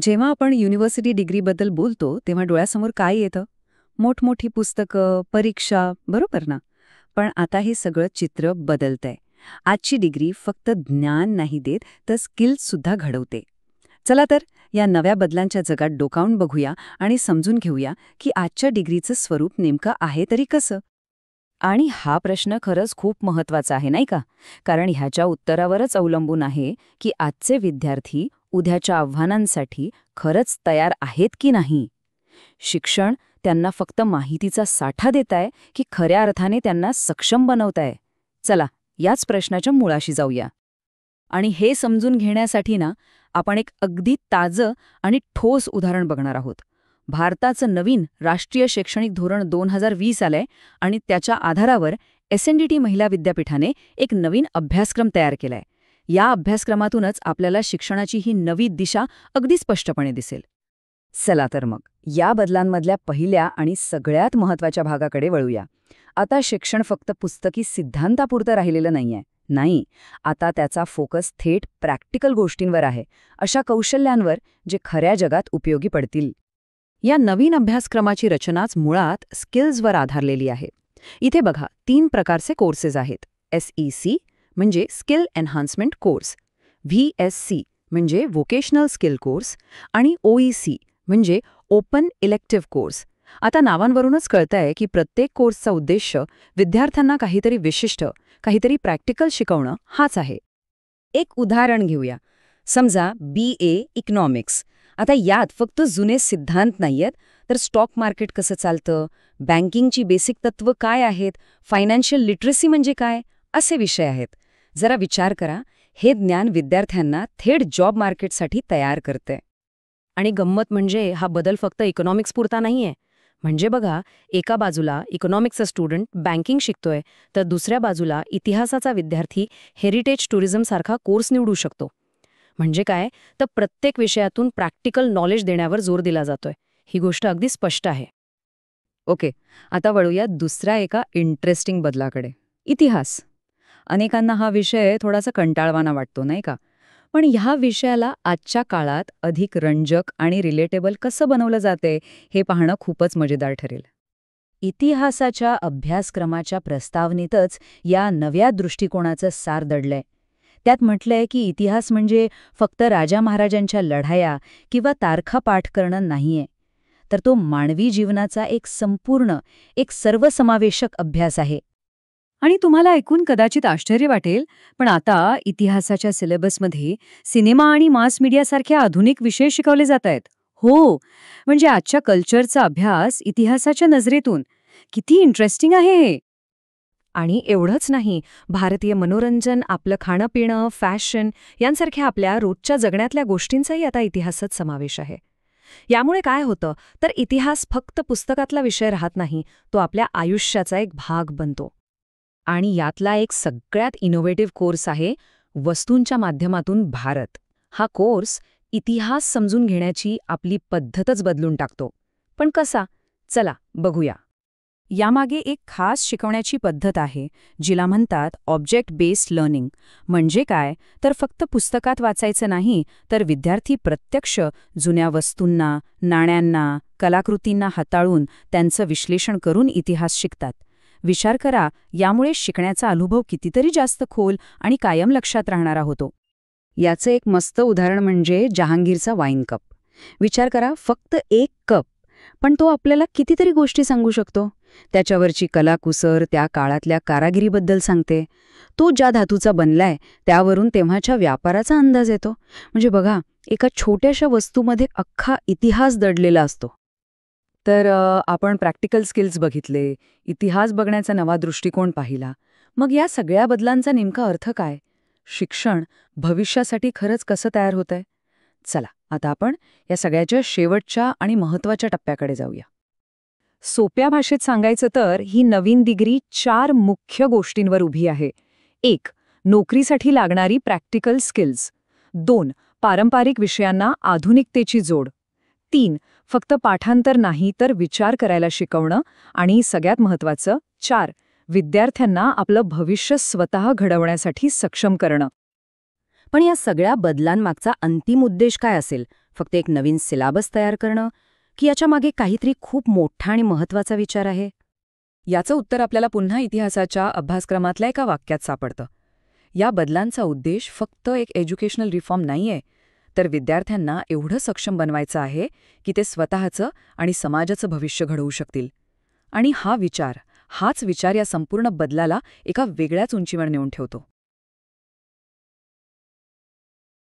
जेव्हा आपण युनिव्हर्सिटी डिग्रीबद्दल बोलतो तेव्हा डोळ्यासमोर काय येतं? मोठमोठी पुस्तकं, परीक्षा, बरोबर ना? पण आता हे सगळं चित्र बदलतंय. आजची डिग्री फक्त ज्ञान नाही देत, तर स्किल्स सुद्धा घडवते. चला तर या नव्या बदलांच्या जगात डोकावून बघूया आणि समजून घेऊया की आजच्या डिग्रीचं स्वरूप नेमकं आहे तरी कसं. आणि हा प्रश्न खरंच खूप महत्वाचा आहे नाही का? कारण ह्याच्या उत्तरावरच अवलंबून आहे की आजचे विद्यार्थी उद्याच्या आव्हानांसाठी खरंच तयार आहेत की नाही. शिक्षण त्यांना फक्त माहितीचा साठा देताय की खऱ्या अर्थाने त्यांना सक्षम बनवताय? चला, याच प्रश्नाच्या मुळाशी जाऊया. आणि हे समजून घेण्यासाठी ना, आपण एक अगदी ताजं आणि ठोस उदाहरण बघणार आहोत. भारताचं नवीन राष्ट्रीय शैक्षणिक धोरण 2020 आलंय आणि त्याच्या आधारावर SNDT महिला विद्यापीठाने एक नवीन अभ्यासक्रम तयार केलाय. या अभ्यासक्रमातूनच आपल्याला शिक्षणाची ही नवी दिशा अगदी स्पष्टपणे दिसेल. चला तर मग, या बदलांमधल्या पहिल्या आणि सगळ्यात महत्त्वाच्या भागाकडे वळूया. आता शिक्षण फक्त पुस्तकी सिद्धांतापुरतं राहिलेलं नाहीये. नाही, आता त्याचा फोकस थेट प्रॅक्टिकल गोष्टींवर आहे, अशा कौशल्यांवर जे खऱ्या जगात उपयोगी पडतील. या नवीन अभ्यासक्रमाची रचनाच मुळात स्किल्सवर आधारलेली आहे. इथे बघा, 3 प्रकारचे कोर्सेस आहेत. SEC म्हणजे स्किल एन्हान्समेंट कोर्स, VSC म्हणजे व्होकेशनल स्किल कोर्स आणि OEC म्हणजे ओपन इलेक्टिव्ह कोर्स. आता नावांवरूनच कळतंय की प्रत्येक कोर्सचा उद्देश विद्यार्थ्यांना काहीतरी विशिष्ट, काहीतरी प्रॅक्टिकल शिकवणं हाच आहे. एक उदाहरण घेऊया. समजा BA इकॉनॉमिक्स. आता यात फक्त जुने सिद्धांत नाहीयेत, तर स्टॉक मार्केट कसं चालतं, बँकिंगची बेसिक तत्त्व काय आहेत, फायनान्शियल लिटरसी म्हणजे काय, असे विषय आहेत. जरा विचार करा, हे ज्ञान विद्यार्थ्यांना थेट जॉब मार्केटसाठी तयार करते. आणि गंमत म्हणजे हा बदल फक्त इकॉनॉमिक्स पुरता नाहीये. म्हणजे बघा, एका बाजूला इकॉनॉमिक्सचा स्टुडंट बँकिंग शिकतोय, तर दुसऱ्या बाजूला इतिहासाचा विद्यार्थी हेरिटेज टुरिझम सारखा कोर्स निवडू शकतो. म्हणजे काय, तर प्रत्येक विषयातून प्रॅक्टिकल नॉलेज देण्यावर जोर दिला जातोय. ही गोष्ट अगदी स्पष्ट आहे. ओके, आता वळूया दुसऱ्या एका इंटरेस्टिंग बदलाकडे. इतिहास. अनेकांना हा विषय थोडासा कंटाळवाणा वाटतो, नाही का? पण ह्या विषयाला आजच्या काळात अधिक रंजक आणि रिलेटेबल कसं बनवलं जाते, हे पाहणं खूपच मजेदार ठरेल. इतिहासाच्या अभ्यासक्रमाच्या प्रस्तावनेतच या नव्या दृष्टिकोनाचं सार दडलंय. त्यात म्हटलंय की इतिहास म्हणजे फक्त राजा महाराजांच्या लढाया किंवा तारखा पाठ करणं नाहीये, तर तो मानवी जीवनाचा एक संपूर्ण, एक सर्वसमावेशक अभ्यास आहे. आणि तुम्हाला ऐकून कदाचित आश्चर्य वाटेल, पण आता इतिहासाच्या सिलेबसमध्ये सिनेमा आणि मास मीडियासारखे आधुनिक विषय शिकवले जात आहेत. हो, म्हणजे आजच्या कल्चरचा अभ्यास इतिहासाच्या नजरेतून. किती इंटरेस्टिंग आहे हे. आणि एवढंच नाही, भारतीय मनोरंजन, आपलं खाणं-पिणं, फॅशन यांसारख्या आपल्या रोजच्या जगण्यातल्या गोष्टींचाही आता इतिहासात समावेश आहे. यामुळे काय होतं, तर इतिहास फक्त पुस्तकातला विषय राहत नाही, तो आपल्या आयुष्याचा एक भाग बनतो. आणि यातला एक सगळ्यात इनोव्हेटिव्ह कोर्स आहे वस्तूंच्या माध्यमातून भारत. हा कोर्स इतिहास समजून घेण्याची आपली पद्धतच बदलून टाकतो. पण कसा? चला बघूया. यामागे एक खास शिकवण्याची पद्धत आहे, जिला म्हणतात ऑब्जेक्ट बेस्ड लर्निंग. म्हणजे काय, तर फक्त पुस्तकात वाचायचं नाही, तर विद्यार्थी प्रत्यक्ष जुन्या वस्तूंना, नाण्यांना, कलाकृतींना हाताळून त्यांचं विश्लेषण करून इतिहास शिकतात. विचार करा, यामुळे शिकण्याचा अनुभव कितीतरी जास्त खोल आणि कायम लक्षात राहणारा होतो. याचं एक मस्त उदाहरण म्हणजे जहांगीरचा वाईन कप. विचार करा, फक्त एक कप, पण तो आपल्याला कितीतरी गोष्टी सांगू शकतो. त्याच्यावरची कलाकुसर त्या काळातल्या कारागिरीबद्दल सांगते. तो ज्या धातूचा बनलाय त्यावरून तेव्हाच्या व्यापाराचा अंदाज येतो. म्हणजे बघा, एका छोट्याशा वस्तूमध्ये अख्खा इतिहास दडलेला असतो. तर आपण प्रॅक्टिकल स्किल्स बघितले, इतिहास बघण्याचा नवा दृष्टिकोन पाहिला. मग या सगळ्या बदलांचा नेमका अर्थ काय? शिक्षण भविष्यासाठी खरंच कसं तयार होतंय? चला, आता आपण या सगळ्याच्या शेवटच्या आणि महत्त्वाच्या टप्प्याकडे जाऊया. सोप्या भाषेत सांगायचं तर ही नवीन डिग्री 4 मुख्य गोष्टींवर उभी आहे. 1. नोकरीसाठी लागणारी प्रॅक्टिकल स्किल्स. 2. पारंपरिक विषयांना आधुनिकतेची जोड. 3. फक्त पाठांतर नाही तर विचार करायला शिकवणं. आणि सगळ्यात महत्त्वाचं 4. विद्यार्थ्यांना आपलं भविष्य स्वतः घडवण्यासाठी सक्षम करणं. पण या सगळ्या बदलांमागचा अंतिम उद्देश काय असेल? फक्त एक नवीन सिलेबस तयार करणं, की याच्या मागे काहीतरी खूप मोठा आणि महत्त्वाचा विचार आहे? याचं उत्तर आपल्याला पुन्हा इतिहासाच्या अभ्यासक्रमातल्या एका वाक्यात सापडतं. या बदलांचा उद्देश फक्त एक एज्युकेशनल रिफॉर्म नाहीये, तर विद्यार्थ्यांना एवढं सक्षम बनवायचं आहे की ते स्वतःचं आणि समाजाचं भविष्य घडवू शकतील. आणि हाच विचार या संपूर्ण बदलाला एका वेगळ्याच उंचीवर नेऊन ठेवतो.